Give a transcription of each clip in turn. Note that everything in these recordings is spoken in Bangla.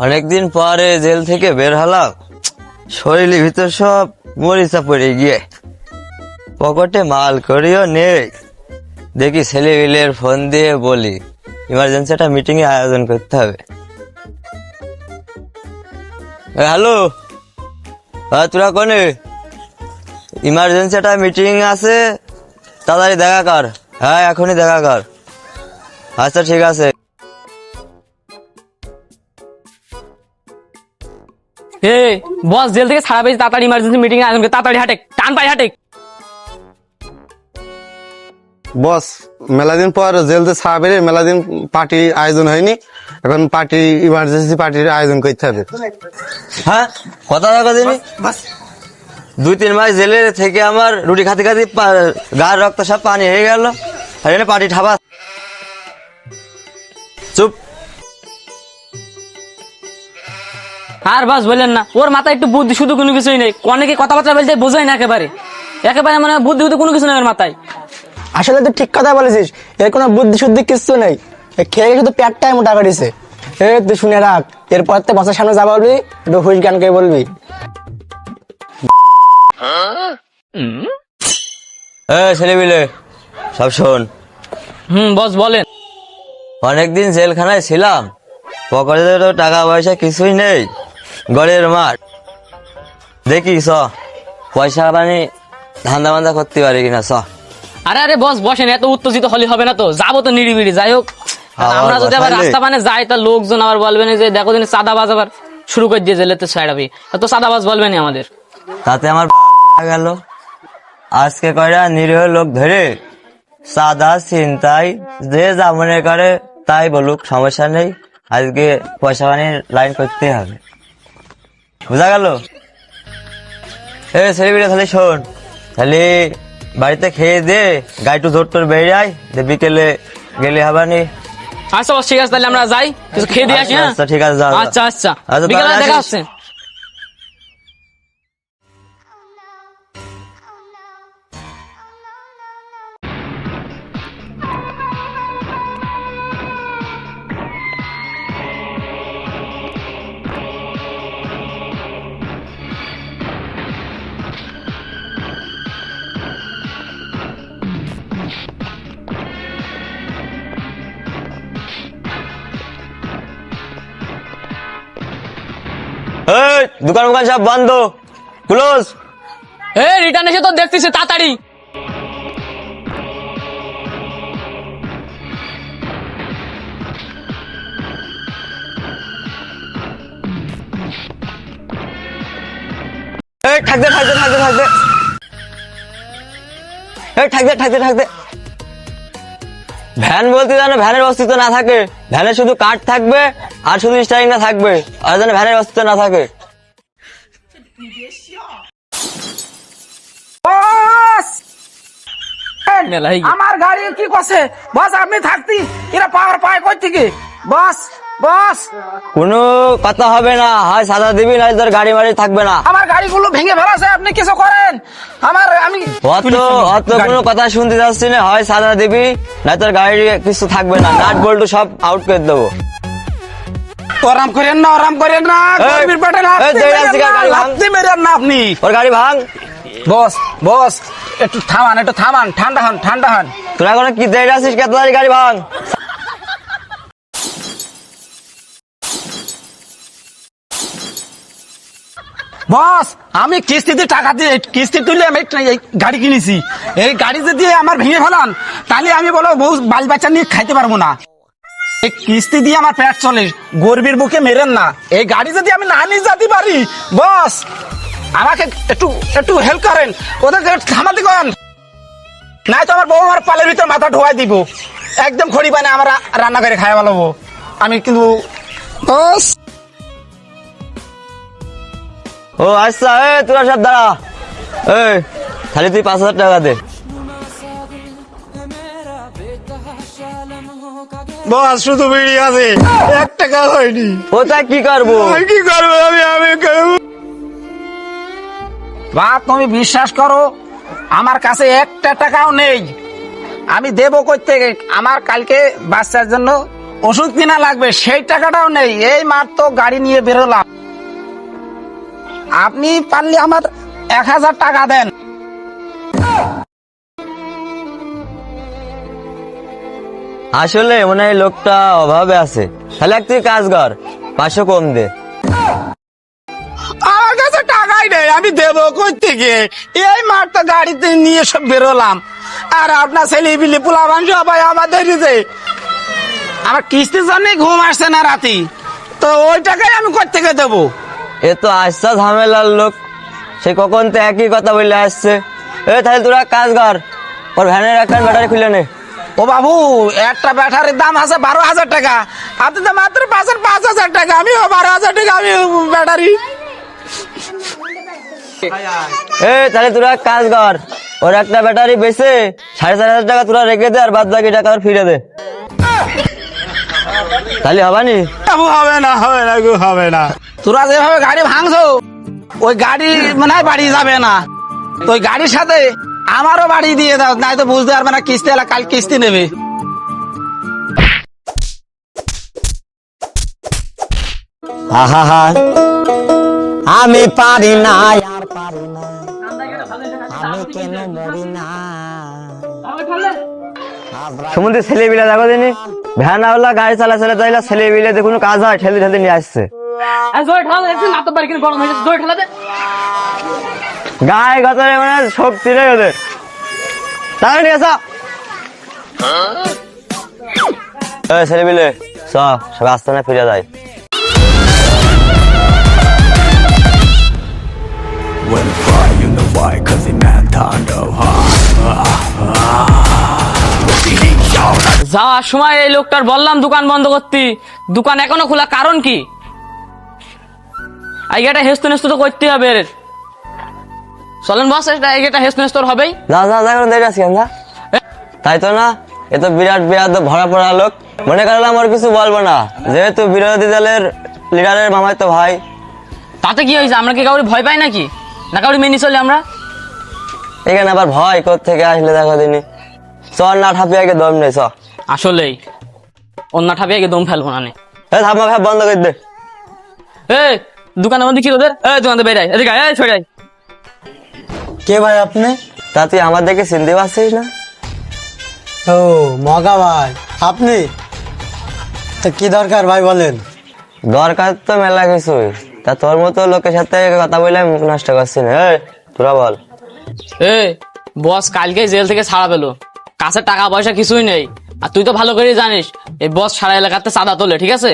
অনেকদিন পরে জেল থেকে বের হলাম, শরীরের ভিতর সব মরিচা পড়ে গিয়ে, পকেটে মাল করিও নেই। দেখি ছেলেগুলোর ফোন দিয়ে বলি ইমার্জেন্সি একটা মিটিং এর আয়োজন করতে হবে। হ্যালো, তোরা কোনে? ইমার্জেন্সি একটা মিটিং আছে, তাড়াতাড়ি দেখা কর। হ্যাঁ, এখনই দেখা কর। আচ্ছা ঠিক আছে। বস জেল থেকে ছাড়া পেয়েছে, তাড়াতাড়ি ইমার্জেন্সি মিটিং আয়োজন করে, তাড়াতাড়ি হাঁটে, টান পাই হাঁটে। বস, মেলাদিন পর জেল থেকে ছাড়া পেরে মেলাদিন পার্টি আয়োজন হয়নি, এখন পার্টি ইমার্জেন্সি পার্টির আয়োজন করতে হবে। হ্যাঁ, কথা রাখো দিনি। 2-3 মাস জেলে থেকে আমার রুটি খাতে খাতে গার রক্ত সব পানি হয়ে গেল, আর এনে পার্টি ঠাবা। চুপ। আর বাস বললেন না, ওর মাথায় একটু বুদ্ধি শুধু কোনো কিছুই নেই, অনেকে কথাবার্তা বলতে বোঝায় না একেবারে, মানে বুদ্ধি বুদ্ধি কোনো কিছু নেই ওর মাথায়। আসলে তুই ঠিক কথা বলেছিস, এর কোনো বুদ্ধি শুদ্ধি কিচ্ছু নেই, খেয়ে শুধু পেটটাই মোটা করেছে। তুই শুনে রাখ, এরপর তো বছর সামনে যা বলবি একটু হুইস গান করে বলবি। ছেলেবিলে সব শোন। বস বলেন। অনেকদিন জেলখানায় ছিলাম, পকেটে তো টাকা পয়সা কিছুই নেই, গড়ের মাঠ। দেখি চ পয়সা পানি ধান্দা বান্দা করতে পারি কিনা চ। আরে বস বসেন, এত উত্তেজিত হলে হবে না তো, যাবো তো নিরিবিড়ি। যাই হোক, আমরা যদি আবার রাস্তা পানে যাই, তার লোকজন আবার বলবেন যে দেখো দিন চাঁদাবাজ আবার শুরু করে দিয়ে জেলে তো ছাড়াবি, তো চাঁদাবাজ বলবেনি আমাদের। তাতে আমার গেল। আজকে কয়টা নিরীহ লোক ধরে চাঁদা ছিনতাই যে যা মনে করে তাই বলুক, সমস্যা নেই। আজকে পয়সা পানির লাইন করতে হবে, বুঝা গেল? ছেলেপিলে তাহলে শোন, তাহলে বাড়িতে খেয়ে দে, গাড়িটু জোর তোর বেরিয়ে আয়, বিকেলে গেলে হবানি। আচ্ছা বস ঠিক আছে, তাহলে আমরা যাই, কিছু খেয়ে দিয়ে আসি। আচ্ছা ঠিক আছে, যাও। আচ্ছা আচ্ছা, আচ্ছা, বিকেলে তাহলে দেখা আসিস। হচ্ছে। দোকান সব বন্ধ, ক্লোজ। রিটার্ন এসে তো দেখতেছি, তাড়াতাড়ি। থাকতে থাকতে থাকতে থাকতে থাকতে থাকতে থাকতে ভ্যান বলতে যেন ভ্যানের অস্তিত্ব না থাকে, ভ্যানে শুধু কাঠ থাকবে আর শুধু স্টারিং না থাকবে, আর যেন ভ্যানের অস্তিত্ব না থাকে। আমার গাড়ি কি করছে বস? আপনি থাকতি এরা পাওয়ার পায় কই থেকে? বস বস, কোনো কথা হবে না, হয় সাদা দিবি না তোর গাড়ি মারি থাকবে না। আমার গাড়িগুলো ভেঙে ফেলাছে, আপনি কিছু করেন। আমি অত কোনো কথা শুনতে যাচ্ছি না, হয় সাদা দিবি না তোর গাড়ি কিছু থাকবে না, নাট বল্টু সব আউট করে দেবো। আরাম করেন না, আরাম করেন না, গর্বির পেটে লাথি মেরেন না আপনি। ওর গাড়ি ভাঙ। বস বস, একটু থামান, একটু থামান, ঠান্ডা হন, ঠান্ডা হন। তোরা কোনো কি দেরি আছিস? কত গাড়ি ভাঙ। বস, আমি কিস্তিতে টাকা দিয়ে কিস্তি তুলে আমি এই গাড়ি কিনেছি, এই গাড়ি যদি আমার ভেঙে ফেলান তাহলে আমি বলো বউ বাল বাচ্চা নিয়ে খাইতে পারবো না। এই কিস্তি দিয়ে আমার পেট চলে, গর্বির বুকে মেরেন না। এই গাড়ি যদি আমি না নিয়ে যেতে পারি, বস আমাকে একটু একটু হেল্প করেন, ওদের থামাতে করেন, নাই তো আমার বউ আমার পালের ভিতর মাথা ঢোয়াই দিব, একদম খড়ি পানে আমার রান্না করে খাওয়া ভালো। আমি কিন্তু বস। ও আচ্ছা, তোরা সব দাঁড়া, খালি তুই 5,000 টাকা দে। বস, শুধু বিড়ি আছে, 1 টাকা হয়নি। ওটা কি করবো? কি করবো আমি বাপ, তুমি বিশ্বাস করো আমার কাছে 1 টাকাও নেই, আমি দেবো কই থেকে? আমার কালকে বাচ্চার জন্য ওষুধ কিনা লাগবে সেই টাকাটাও নেই, এই মাত্র গাড়ি নিয়ে বেরোলাম। আপনি পারলে আমার 1000 টাকা দেন। আসলে মনে হয় লোকটা অভাবে আছে, তাহলে এক তুই কাজ কর, 500 কম দে। আমার কাছে টাকাই নেই, আমি দেবো কই থেকে? এই মাত্র গাড়িতে নিয়ে সব বেরোলাম, আর আপনার ছেলে বিলি পোলাবান সবাই আমাদের দিতে। আমার কিস্তির জন্য ঘুম আসছে না রাতি, তো ওই টাকাই আমি কই থেকে দেবো? এ তো আসছা ঝামেলার লোক, সে কখন তো একই কথা বলে আসছে। তাহলে তোরা কাজ কর, ওর ভ্যানের একটা ব্যাটারি খুলে নে। ও বাবু, একটা ব্যাটারির দাম আছে 12,000 টাকা, আপনি তো মাত্র পাচ্ছেন 5,000 টাকা, আমিও 12,000 টাকা আমি ব্যাটারি। তাহলে তোরা কাজ কর, ওর একটা ব্যাটারি বেচে 4,500 টাকা তোরা রেখে দে, আর বাদ বাকি টাকা ওর ফিরে দে। তাহলে হবানি? বাবু হবে না, হবে না গো, হবে না। তোরা যেভাবে গাড়ি ভাঙছো, ওই গাড়ি মনে হয় বাড়ি যাবে না, তো ওই গাড়ির সাথে আমারও বাড়ি দিয়ে দাও, নাই তো বুঝতে পারবে না কিস্তি এলা কাল কিস্তি নেবে। আহা আমি পারি না আর পারি না, আমি কেন মরি না। সমুদ্রে ছেলে বিলে দেখো দিনি, ভ্যান আওলা গাড়ি চালাচলে চাইলে ছেলে বিলে যে কোনো কাজ হয় ঠেলে ঠেলে নিয়ে আসছে। গায়ে গতরে মানে শক্তি নেই ওদের, তাই নিয়ে আসা ছেলে বিলে সব আস্তানা ফিরে যায়। যাওয়ার সময় এই লোকটার বললাম দোকান বন্ধ করতে, দোকান এখনো খোলা, কারণ কি? আইগাটা হেস্ত নেস্ত তো করতে হবে। চলেন বস, এটা হেস্ত নেস্ত হবেই। যা যা যা দেখে আসি আমরা, তাই তো না? এ তো বিরাট বিরাট ভরা পড়া লোক, মনে করলাম ওর কিছু বলবো না, যেহেতু বিরোধী দলের লিডারের মামাই তো ভাই। তাতে কি হয়েছে? আমরা কি কাউরি ভয় পাই নাকি? না কাউরি মেনে চলি আমরা? এখানে আবার ভয় কোত্থেকে আসলে দেখো দিনি, চল না ঠাপিয়ে আগে দম নেই চ। আসলেই অন্য ঠাপিয়ে আগে দম ফেলবো না। থামা ভাব বন্ধ করে দে। দোকানের মধ্যে কি তোদের? দোকান বেরাই, এদিকে আয়, ছড়ে আয়। কে ভাই আপনি? তা তুই আমাদেরকে চিনতে পারছিস না? ও মগা ভাই আপনি, তো কি দরকার ভাই বলেন? দরকার তো মেলা কিছুই, তা তোর মতো লোকের সাথে কথা বলে মুখ নষ্ট করছি না। তোরা বল। বস কালকে জেল থেকে ছাড়া পেলো, কাছে টাকা পয়সা কিছুই নেই, আর তুই তো ভালো করে জানিস এই বস সারা এলাকাতে চাঁদা তোলে, ঠিক আছে?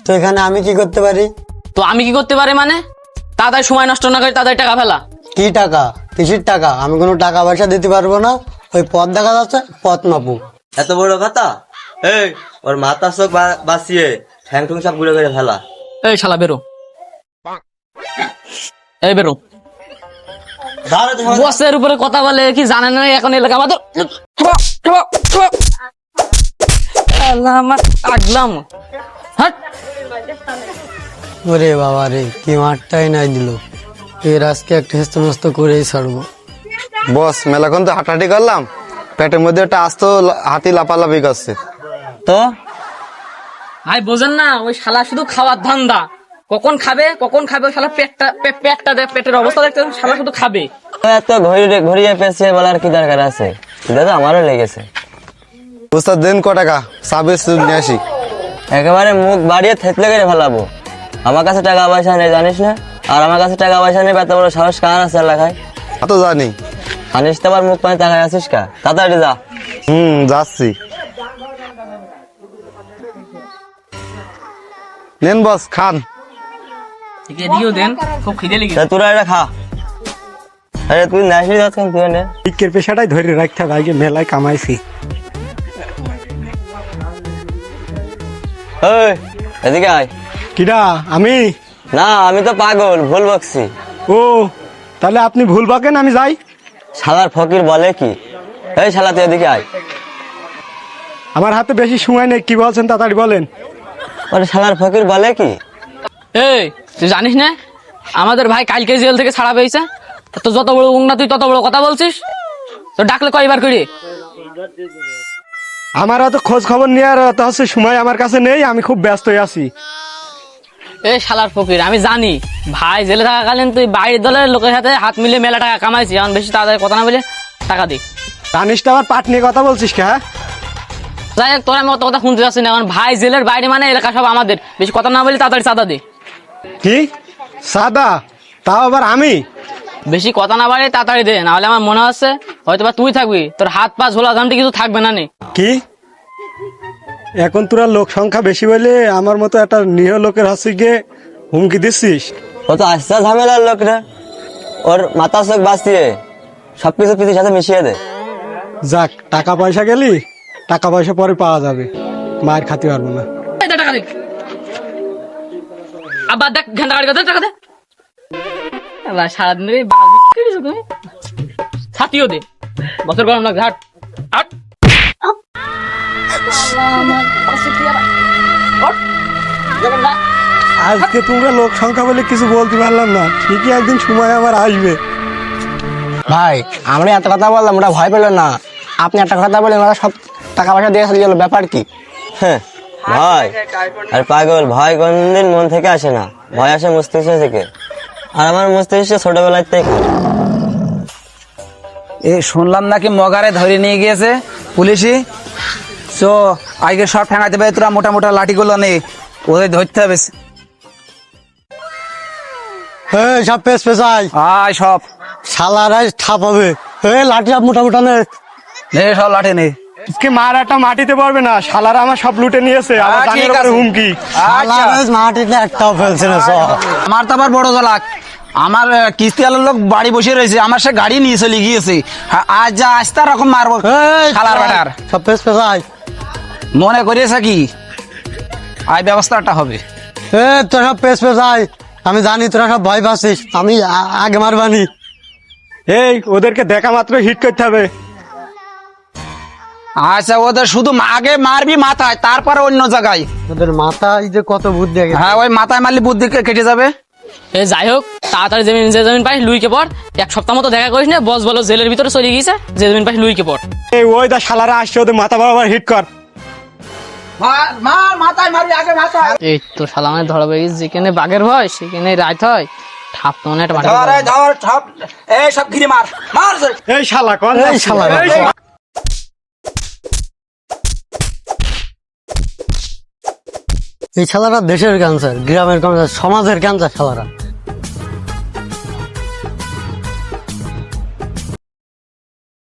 তো এখানে আমি কি করতে পারি? তো আমি কি করতে পারি মানে? তাড়াতাড়ি সময় নষ্ট না করে তাড়াতাড়ি টাকা ফেলা। কি টাকা? কিসির টাকা? আমি কোনো টাকা পয়সা দিতে পারবো না, ওই পথ দেখা যাচ্ছে, পথ মাপু। এত বড় কথা? ওর মাথা চোখ বাঁচিয়ে ঠ্যাং ঠুং সব ঘুরে ঘুরে ফেলা। শালা বেরো, বেরো। বসের উপরে কথা বলে কি জানে না এখন এলাকা আমাদের। আগলাম ওরে বাবা রে, কি মারটাই নাই দিল, এর আজকে একটা হেস্ত মস্ত করেই ছাড়বো। বস মেলাক্ষণ তো হাঁটাহাঁটি করলাম, পেটের মধ্যে একটা আস্ত হাতি লাফালাফি করছে। তো আই বোঝেন না, ওই শালা শুধু খাওয়ার ধান্দা, কখন খাবে ওই শালা পেটটা দেখ, পেটের অবস্থা দেখতে শালা শুধু খাবে। এত ঘুরিয়ে পেঁচিয়ে বলার কি দরকার আছে? দাদা আমারও লেগেছে। বুঝতে দেন ক টাকা সাবে নিয়ে আসি। একেবারে মুখ বাড়িয়ে থেতলে করে ফেলাবো। আমার কাছে টাকা পয়সা নেই জানিস না, আর আমার কাছে টাকা পয়সা নেই, এত বড় সাহস কার আছে এলাকায়? তো জানি। জানিস তো আবার মুখ পানি তাকায় আছিস কা? তাড়াতাড়ি যা। যাচ্ছি। নেন বস খান। দিও দেন, খুব খিদে লেগে। তোরা এটা খা। আরে তুই নাসি যাচ্ছেন, তুই নে। ভিক্ষের পেশাটাই ধরে রাখতে হবে, আগে মেলায় কামাইছি। এদিকে আয়। কিডা? আমি? না আমি তো পাগল, ভুল বকছি। ও তাহলে আপনি ভুল বকেন, আমি যাই। শালার ফকির বলে কি? শালা তুই এদিকে আয়। আমার হাতে বেশি সময় নেই, কি বলছেন তাড়াতাড়ি বলেন। ওরে শালার ফকির বলে কি? তুই জানিস না আমাদের ভাই কালকে জেল থেকে ছাড়া পেয়েছে? তো যত বড় উংনা তুই তত বড় কথা বলছিস। তো ডাকলে কয়বার করি? আমার অত খোঁজ খবর নেওয়ার অত হচ্ছে সময় আমার কাছে নেই, আমি খুব ব্যস্ত আছি। এ শালার ফকির, আমি জানি ভাই জেলে থাকাকালীন তুই বাইরের দলের লোকের সাথে হাত মিলিয়ে মেলা টাকা কামাইছি, এখন বেশি তাড়াতাড়ি কথা না বলে টাকা দি। জানিস তো আবার পাট নিয়ে কথা বলছিস কে? হ্যাঁ? যাই হোক, তোর আমি অত কথা শুনতে যাচ্ছি না, এখন ভাই জেলের বাইরে মানে এলাকা সব আমাদের, বেশি কথা না বলে তাড়াতাড়ি চাঁদা দে। কি সাদা? তাও আবার আমি? বেশি কথা না বাড়ে তাড়াতাড়ি দে, নাহলে আমার মনে হচ্ছে হয়তো বা তুই থাকবি, তোর হাত পা ঝোলা ঝামটি কিছু থাকবে না নে। কি এখন তোরা লোক সংখ্যা বেশি বলে আমার মতো একটা নিরীহ লোকের হাসি গিয়ে হুমকি দিচ্ছিস? ও তো আস্তে ঝামেলার লোক রে, ওর মাথা চোখ বাঁচিয়ে সবকিছু পিছিয়ে সাথে মিশিয়ে দে। যাক, টাকা পয়সা গেলি, টাকা পয়সা পরে পাওয়া যাবে, মায়ের খাতে পারবো না। এই দে টাকা দে, আবার দেখ ঘন্টা গাড়ি টাকা দে। এবার সারাদিন ধরে বাল বিক্রি করিস তুমি, ছাতিও দে, বছর গরম লাগছে, হাট হাট। আজকে তোমরা লোক সংখ্যা বলে কিছু বলতে পারলাম না, ঠিকই একদিন সময় আমার আসবে। ভাই আমরা এত কথা বললাম, ওরা ভয় পেল না। আপনি একটা কথা বলেন, ওরা সব টাকা পয়সা দিয়ে চলে গেল, ব্যাপার কি? হ্যাঁ ভয় আর পাগল, ভয় কোনদিন মন থেকে আসে না, ভয় আসে মস্তিষ্ক থেকে। আর আমার মস্তিষ্ক ছোটবেলার থেকে খারাপ। এ শুনলাম নাকি মগারে ধরে নিয়ে গিয়েছে পুলিশই। তো আগে সব ঠেঙাইতে পারে, তোরা মোটা মোটা লাঠিগুলো নেই, ওদের ধরতে হবে। সব পেস পেশাই আয় সব শালারাই ঠাপাবে। লাঠি সব মোটামুটা নে। নে, সব লাঠি নেই। আজকে মার একটা মাটিতে পারবে না, শালারা আমার সব লুটে নিয়েছে, আমার ঠিক জানের উপরে আছে। হুমকি। আচ্ছা, মাটিতে একটাও ফেলছে না সব। আমার তো আবার বড় জ্বালাক, আমার কিস্তি আলোর লোক বাড়ি বসে রয়েছে, আমার সে গাড়ি নিয়ে চলে গিয়েছে। আজ যা আসতে রকম মারবো খালার বেটার। সব পেস পেশাই। মনে করিয়েছে কি আয় ব্যবস্থাটা হবে। তোরা সব পেস পেশাই, আমি জানি তোরা সব ভয় পাচ্ছিস, আমি আগে মারবানি। এই ওদেরকে দেখা মাত্র হিট করতে হবে। আচ্ছা, ওদের শুধু আগে মারবি মাথায়, তারপরে অন্য জায়গায়। ওদের মাথায় যে কত বুদ্ধি আগে। হ্যাঁ, ওই মাথায় মারলে বুদ্ধি কেটে যাবে। এ যাই হোক, তাড়াতাড়ি যে জমিন পাইস লুইকে পড়, এক সপ্তাহ মতো দেখা করিস না, বস বলো জেলের ভিতরে চলে গিয়েছে, যে জমিন পাইস লুইকে পড়। এই ওই দা শালারা আসছে, ওদের মাথা বরাবর হিট কর। মাথায় মারবি আগে মাথায়। এই তো শালা মানে ধরা পেয়ে গেছে, যেখানে বাঘের ভয় সেখানে রাত হয়, ঠাপ তো একটা মাঠে ধর সব, এই সব ঘিরে মার মার। এই শালা কর, এই শালারা। এই শালারা দেশের ক্যান্সার, গ্রামের ক্যান্সার, সমাজের ক্যান্সার শালারা।